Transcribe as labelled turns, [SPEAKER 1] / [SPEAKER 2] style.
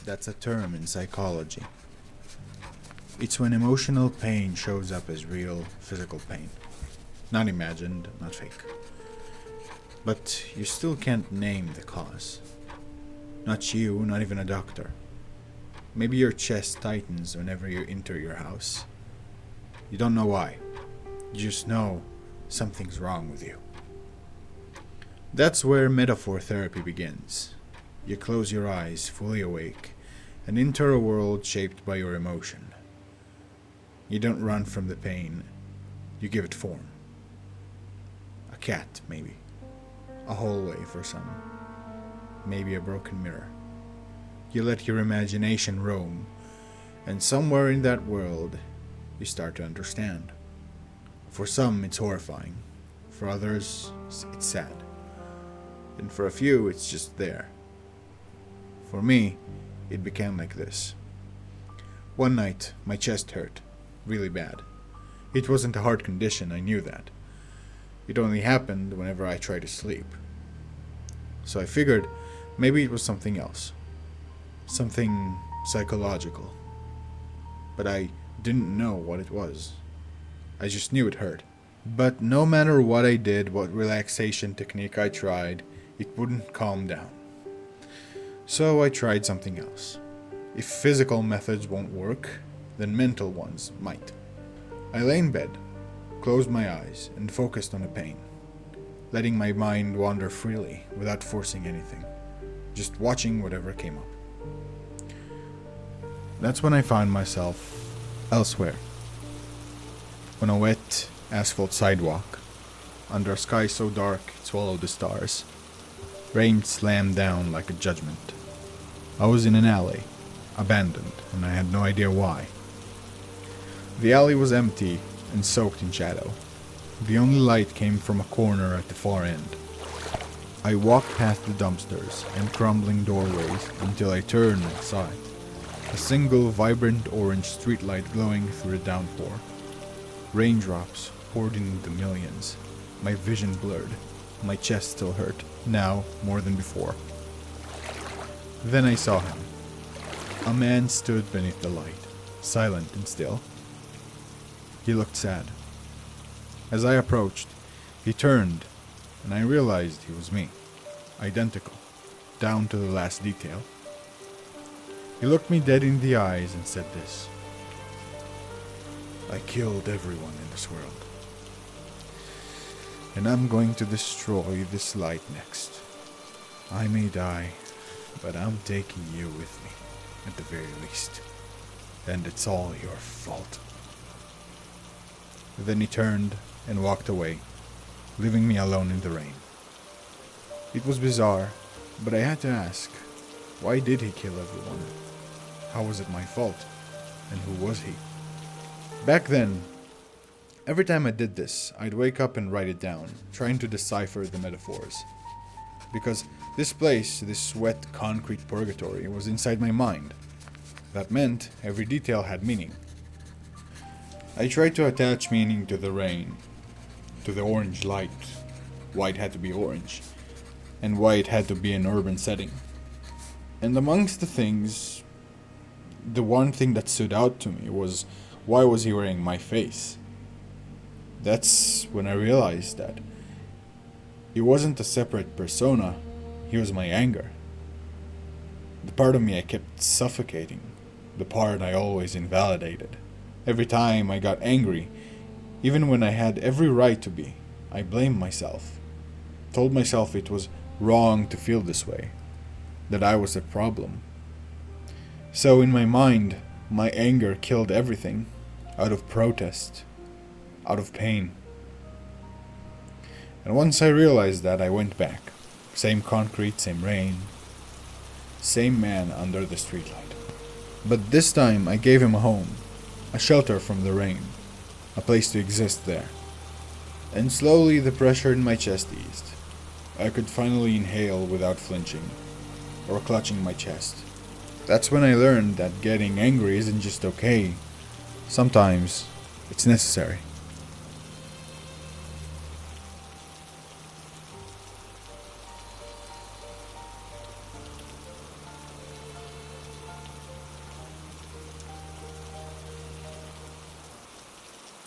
[SPEAKER 1] That's a term in psychology. It's when emotional pain shows up as real physical pain. Not imagined, not fake. But you still can't name the cause. Not you, not even a doctor. Maybe your chest tightens whenever you enter your house. You don't know why. You just know something's wrong with you. That's where metaphor therapy begins. You close your eyes, fully awake, and enter a world shaped by your emotion. You don't run from the pain, you give it form. A cat, maybe. A hallway for some. Maybe a broken mirror. You let your imagination roam, and somewhere in that world, you start to understand. For some, it's horrifying. For others, it's sad. And for a few, it's just there. For me, it became like this. One night, my chest hurt. Really bad. It wasn't a heart condition, I knew that. It only happened whenever I tried to sleep. So I figured maybe it was something else. Something psychological. But I didn't know what it was. I just knew it hurt. But no matter what I did, what relaxation technique I tried, it wouldn't calm down. So I tried something else. If physical methods won't work, then mental ones might. I lay in bed, closed my eyes, and focused on the pain, letting my mind wander freely without forcing anything, just watching whatever came up. That's when I found myself elsewhere. On a wet asphalt sidewalk, under a sky so dark it swallowed the stars. Rain slammed down like a judgment. I was in an alley, abandoned, and I had no idea why. The alley was empty and soaked in shadow. The only light came from a corner at the far end. I walked past the dumpsters and crumbling doorways until I turned and saw it. A single vibrant orange streetlight glowing through the downpour. Raindrops poured in the millions. My vision blurred. My chest still hurt, now more than before. Then I saw him. A man stood beneath the light, silent and still. He looked sad. As I approached, he turned, and I realized he was me. Identical, down to the last detail. He looked me dead in the eyes and said this. I killed everyone in this world. And I'm going to destroy this light next. I may die, but I'm taking you with me, at the very least. And it's all your fault. Then he turned and walked away, leaving me alone in the rain. It was bizarre, but I had to ask, why did he kill everyone? How was it my fault? And who was he? Back then, every time I did this, I'd wake up and write it down, trying to decipher the metaphors. Because this place, this wet concrete purgatory, was inside my mind. That meant every detail had meaning. I tried to attach meaning to the rain, to the orange light, why it had to be orange, and why it had to be an urban setting. And amongst the things, the one thing that stood out to me was, why was he wearing my face? That's when I realized that he wasn't a separate persona, he was my anger. The part of me I kept suffocating, the part I always invalidated. Every time I got angry, even when I had every right to be, I blamed myself. Told myself it was wrong to feel this way, that I was the problem. So in my mind, my anger killed everything, out of protest, out of pain. And once I realized that, I went back. Same concrete, same rain, same man under the streetlight. But this time I gave him a home, a shelter from the rain, a place to exist there. And slowly the pressure in my chest eased. I could finally inhale without flinching, or clutching my chest. That's when I learned that getting angry isn't just okay. Sometimes it's necessary.